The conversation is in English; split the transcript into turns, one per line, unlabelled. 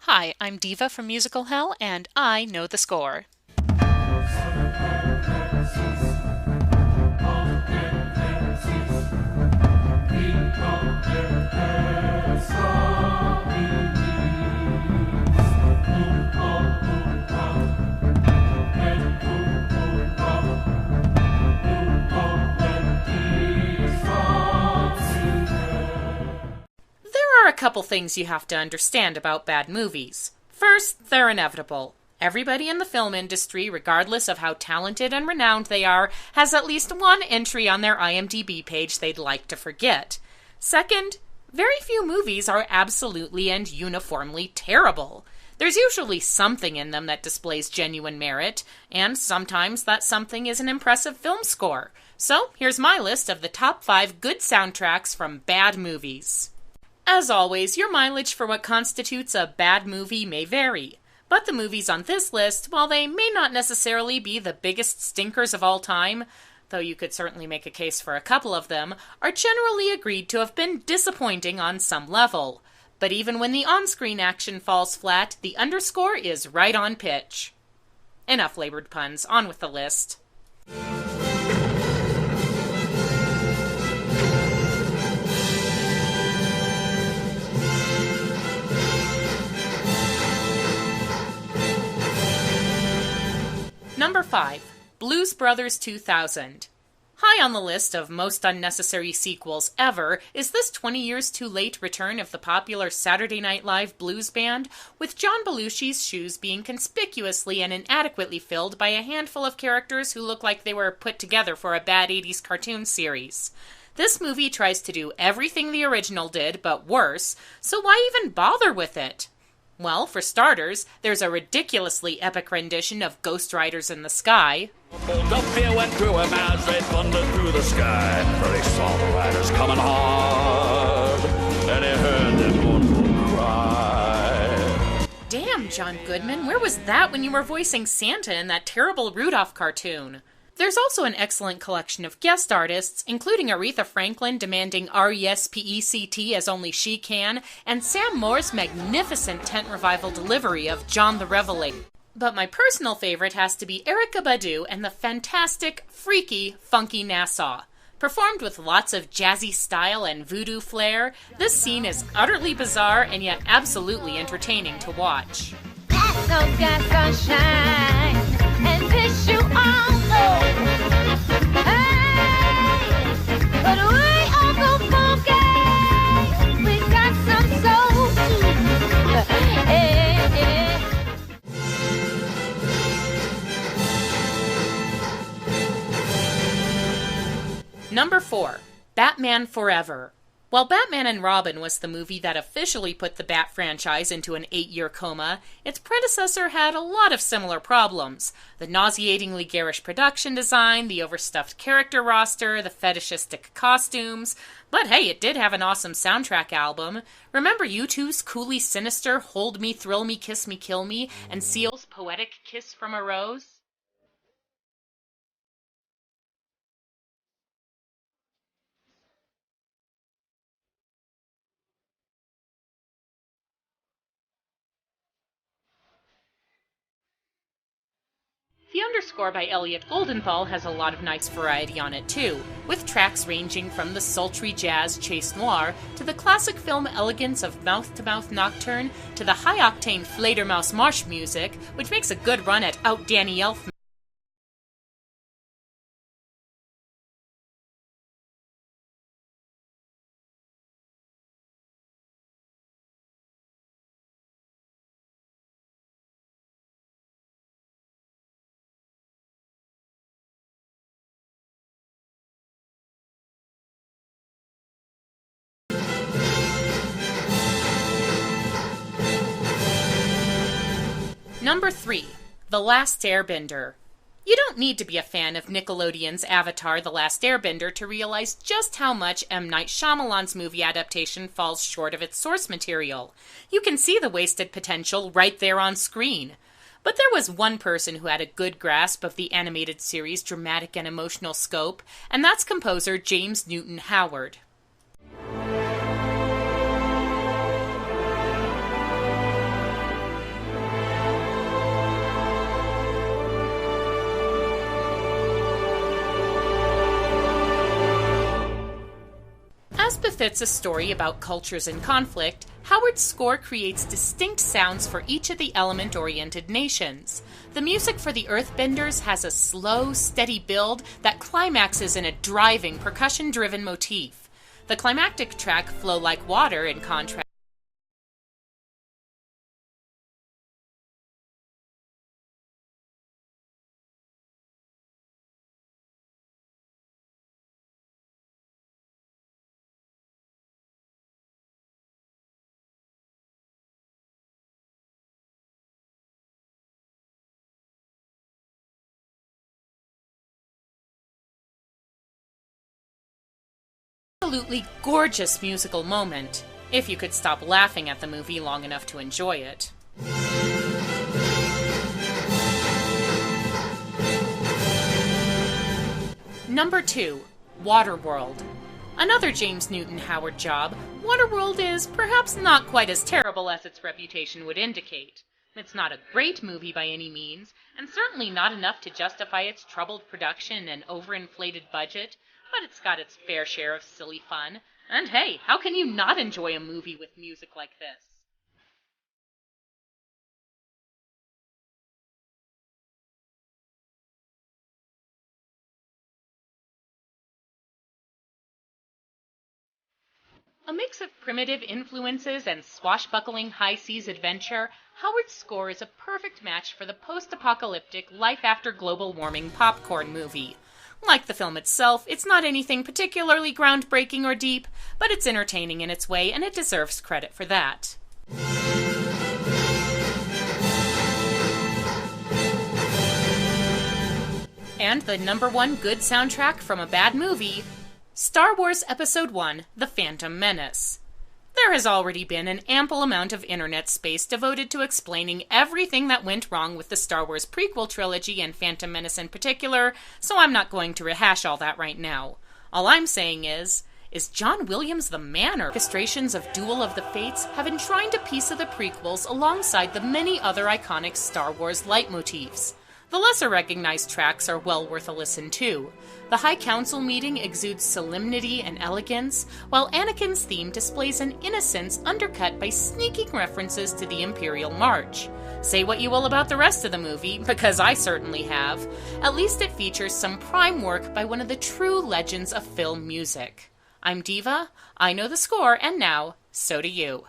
Hi, I'm Diva from Musical Hell, and I know the score. There are a couple things you have to understand about bad movies. First, they're inevitable. Everybody in the film industry, regardless of how talented and renowned they are, has at least one entry on their IMDb page they'd like to forget. Second, very few movies are absolutely and uniformly terrible. There's usually something in them that displays genuine merit, and sometimes that something is an impressive film score. So, here's my list of the top 5 good soundtracks from bad movies. As always, your mileage for what constitutes a bad movie may vary. But the movies on this list, while they may not necessarily be the biggest stinkers of all time, though you could certainly make a case for a couple of them, are generally agreed to have been disappointing on some level. But even when the on-screen action falls flat, the underscore is right on pitch. Enough labored puns, on with the list. Number 5. Blues Brothers 2000. High on the list of most unnecessary sequels ever is this 20 years too late return of the popular Saturday Night Live blues band, with John Belushi's shoes being conspicuously and inadequately filled by a handful of characters who look like they were put together for a bad 80s cartoon series. This movie tries to do everything the original did, but worse, so why even bother with it? Well, for starters, there's a ridiculously epic rendition of Ghost Riders in the Sky.
Philadelphia went through him as they thundered through the sky. For he saw the riders coming hard, and he heard them mournful cry.
Damn, John Goodman, where was that when you were voicing Santa in that terrible Rudolph cartoon? There's also an excellent collection of guest artists, including Aretha Franklin demanding R-E-S-P-E-C-T as only she can, and Sam Moore's magnificent tent revival delivery of John the Revelator. But my personal favorite has to be Erykah Badu and the fantastic, freaky, funky Nassau. Performed with lots of jazzy style and voodoo flair, this scene is utterly bizarre and yet absolutely entertaining to watch.
Those guys gonna shine and piss you off. Hey, but we all go funky. We got some soul too. Hey, hey.
Number 4. Batman Forever. While Batman and Robin was the movie that officially put the Bat franchise into an 8-year coma, its predecessor had a lot of similar problems. The nauseatingly garish production design, the overstuffed character roster, the fetishistic costumes. But hey, it did have an awesome soundtrack album. Remember U2's coolly sinister Hold Me, Thrill Me, Kiss Me, Kill Me, and Seal's poetic Kiss from a Rose? The underscore by Elliot Goldenthal has a lot of nice variety on it too, with tracks ranging from the sultry jazz Chase Noir to the classic film elegance of Mouth-to-Mouth Nocturne to the high-octane Fledermaus Marsch music, which makes a good run at Out Danny Elfman. Number 3. The Last Airbender. You don't need to be a fan of Nickelodeon's Avatar: The Last Airbender to realize just how much M. Night Shyamalan's movie adaptation falls short of its source material. You can see the wasted potential right there on screen. But there was one person who had a good grasp of the animated series' dramatic and emotional scope, and that's composer James Newton Howard. truth it's a story about cultures in conflict, Howard's score creates distinct sounds for each of the element-oriented nations. The music for the Earthbenders has a slow, steady build that climaxes in a driving, percussion-driven motif. The climactic track, Flow Like Water, in contrast, absolutely gorgeous musical moment, if you could stop laughing at the movie long enough to enjoy it. Number 2, Waterworld. Another James Newton Howard job, Waterworld is perhaps not quite as terrible as its reputation would indicate. It's not a great movie by any means, and certainly not enough to justify its troubled production and overinflated budget, but it's got its fair share of silly fun. And hey, how can you not enjoy a movie with music like this? A mix of primitive influences and swashbuckling high-seas adventure, Howard's score is a perfect match for the post-apocalyptic life-after-global-warming popcorn movie. Like the film itself, it's not anything particularly groundbreaking or deep, but it's entertaining in its way, and it deserves credit for that. And the number 1 good soundtrack from a bad movie, Star Wars Episode I: The Phantom Menace. There has already been an ample amount of internet space devoted to explaining everything that went wrong with the Star Wars prequel trilogy and Phantom Menace in particular, so I'm not going to rehash all that right now. All I'm saying is John Williams the man? Or orchestrations of Duel of the Fates have enshrined a piece of the prequels alongside the many other iconic Star Wars leitmotifs. The lesser recognized tracks are well worth a listen too. The High Council meeting exudes solemnity and elegance, while Anakin's theme displays an innocence undercut by sneaking references to the Imperial March. Say what you will about the rest of the movie, because I certainly have. At least it features some prime work by one of the true legends of film music. I'm Diva, I know the score, and now, so do you.